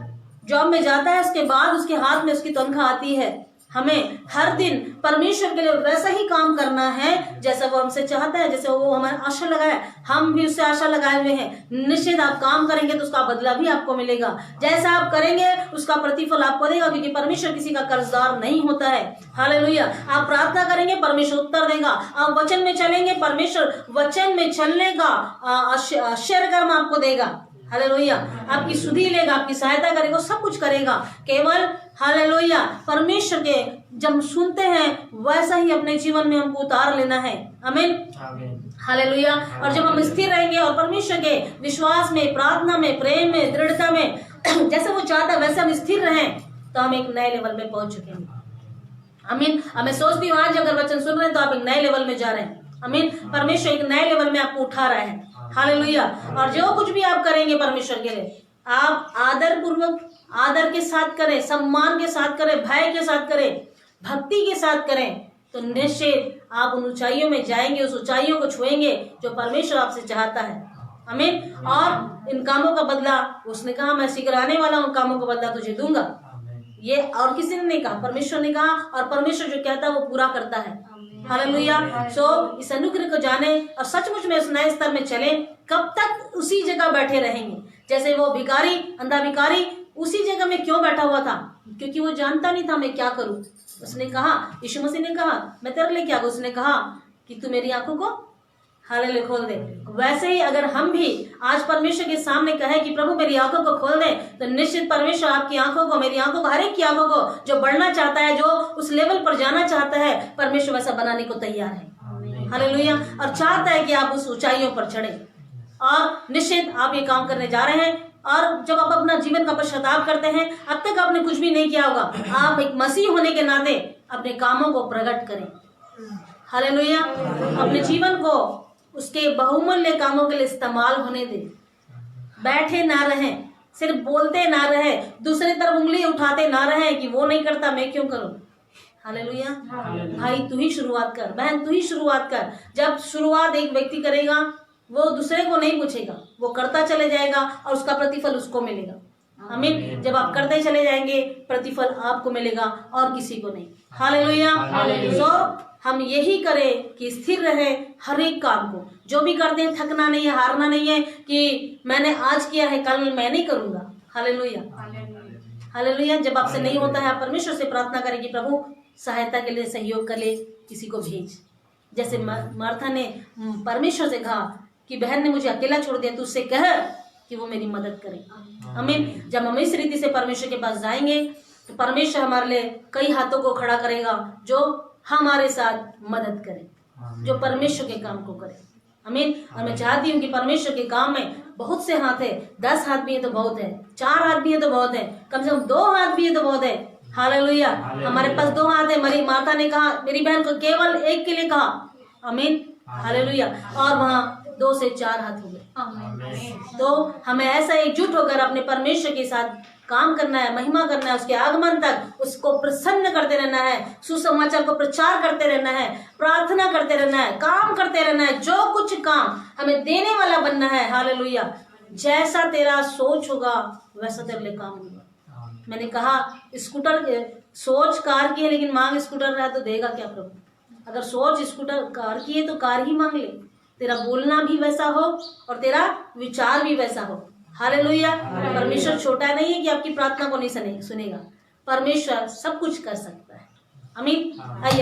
जॉब में जाता है, उसके बाद उसके हाथ में उसकी तनख्वाह आती है, हमें हर दिन परमेश्वर के लिए वैसा ही काम करना है जैसा वो हमसे चाहता है, जैसे वो हमारी आशा लगाए, हम भी उससे आशा लगाए हुए हैं। निश्चित आप काम करेंगे तो उसका बदला भी आपको मिलेगा। जैसा आप करेंगे उसका प्रतिफल आपको देगा, क्योंकि परमेश्वर किसी का कर्जदार नहीं होता है, हालेलुया। आप प्रार्थना करेंगे, परमेश्वर उत्तर देगा। आप वचन में चलेंगे, परमेश्वर वचन में चलने का आश्चर्य कर्म आपको देगा, हालेलुया। आपकी सुधि लेगा, आपकी सहायता करेगा, सब कुछ करेगा। केवल हालेलुया परमेश्वर के जब सुनते हैं वैसा ही अपने जीवन में हमको उतार लेना है, आमीन, हालेलुया। और जब हम स्थिर रहेंगे और परमेश्वर के विश्वास में, प्रार्थना में, प्रेम में, दृढ़ता में जैसे वो चाहता है वैसे हम स्थिर रहें, तो हम एक नए लेवल में पहुंच चुके हैं, आमीन। मैं सोचती हूँ आज अगर वचन सुन रहे हैं तो आप एक नए लेवल में जा रहे हैं, आमीन। परमेश्वर एक नए लेवल में आपको उठा रहा है, हालेलुया। और जो कुछ भी आप करेंगे परमेश्वर के लिए, आप आदर पूर्वक, आदर के साथ करें, सम्मान के साथ करें, भय के साथ करें, भक्ति के साथ करें, तो निश्चित आप उन ऊंचाइयों में जाएंगे, उस ऊंचाइयों को छुएंगे जो परमेश्वर आपसे चाहता है, आमीन। और इन कामों का बदला उसने कहा, मैं शीघ्र आने वाला हूं, कामों का बदला तुझे दूंगा। ये और किसी ने नहीं कहा, परमेश्वर ने कहा, और परमेश्वर जो कहता है वो पूरा करता है। हालेलुया। सो इस अनुग्रह को जाने और सचमुच में उस नए स्तर में चले। कब तक उसी जगह बैठे रहेंगे? जैसे वो भिखारी, अंधा भिखारी उसी जगह में क्यों बैठा हुआ था? क्योंकि वो जानता नहीं था मैं क्या करूं। उसने कहा, यीशु मसीह ने कहा मैं तेरे लिए क्या करूं? उसने कहा कि तू मेरी आंखों को हालेलुया खोल दे। वैसे ही अगर हम भी आज परमेश्वर के सामने कहे कि प्रभु मेरी आंखों को खोल दे, तो निश्चित परमेश्वर आपकी आंखों को, मेरी आंखों को, हर एक की आंखों को, जो बढ़ना चाहता है, जो उस लेवल पर जाना चाहता है, परमेश्वर वैसा बनाने को तैयार है। हालेलुया। और चाहता है कि आप उस ऊंचाइयों पर चढ़े। और निश्चित आप ये काम करने जा रहे हैं। और जब आप अपना जीवन का पश्चाताप करते हैं, अब तक आपने कुछ भी नहीं किया होगा, आप एक मसीह होने के नाते अपने कामों को प्रकट करें। हालेलुया। अपने जीवन को उसके बहुमूल्य कामों के लिए इस्तेमाल होने दें। बैठे ना रहें, सिर्फ बोलते ना रहे, दूसरी तरफ उंगली उठाते ना रहे कि वो नहीं करता मैं क्यों करूं। हालेलुया। भाई तू ही शुरुआत कर, बहन तू ही शुरुआत कर। जब शुरुआत एक व्यक्ति करेगा, वो दूसरे को नहीं पूछेगा, वो करता चले जाएगा और उसका प्रतिफल उसको मिलेगा। आमीन। जब आप करते चले जाएंगे, प्रतिफल आपको मिलेगा और किसी को नहीं। हालेलुया। सो हम यही करें कि स्थिर रहे हर एक काम को, जो भी करते हैं थकना नहीं है, हारना नहीं है कि मैंने आज किया है कल मैं नहीं करूंगा। हालेलुया। हालेलुया। जब आपसे नहीं होता है, आप परमेश्वर से प्रार्थना करें कि प्रभु सहायता के लिए सहयोग कर ले, किसी को भेज। जैसे मार्था ने परमेश्वर से कहा कि बहन ने मुझे अकेला छोड़ दिया, तो उससे कह कि वो मेरी मदद करे। आमीन। जब हम इस रीति से परमेश्वर के पास जाएंगे, तो परमेश्वर हमारे लिए कई हाथों को खड़ा करेगा जो हमारे साथ मदद करे, जो परमेश्वर के काम को करे। आमीन। और मैं चाहती हूँ कि परमेश्वर के काम में बहुत से हाथ है। 10 हाथ भी है तो बहुत है, 4 हाथ भी है तो बहुत है, कम से कम 2 हाथ भी है तो बहुत है। हालेलुया। हमारे पास 2 हाथ है। मेरी माता ने कहा, मेरी बहन को केवल एक के लिए कहा। आमीन। हालेलुया। और वहाँ 2 से 4 हाथ हो गए। तो हमें ऐसा एकजुट होकर अपने परमेश्वर के साथ काम करना है, महिमा करना है, उसके आगमन तक उसको प्रसन्न करते रहना है, सुसमाचार को प्रचार करते रहना है, प्रार्थना करते रहना है, काम करते रहना है। जो कुछ काम हमें देने वाला बनना है। हालेलुया। जैसा तेरा सोच होगा वैसा तेरे लिए काम होगा। मैंने कहा स्कूटर सोच कार की है, लेकिन मांग स्कूटर रहा तो देगा क्या प्रभु? अगर सोच स्कूटर कार की है तो कार ही मांग ले। तेरा बोलना भी वैसा हो और तेरा विचार भी वैसा हो। हालेलुया। परमेश्वर छोटा नहीं है कि आपकी प्रार्थना को नहीं सुनेगा। परमेश्वर सब कुछ कर सकता है। आमीन। आइए।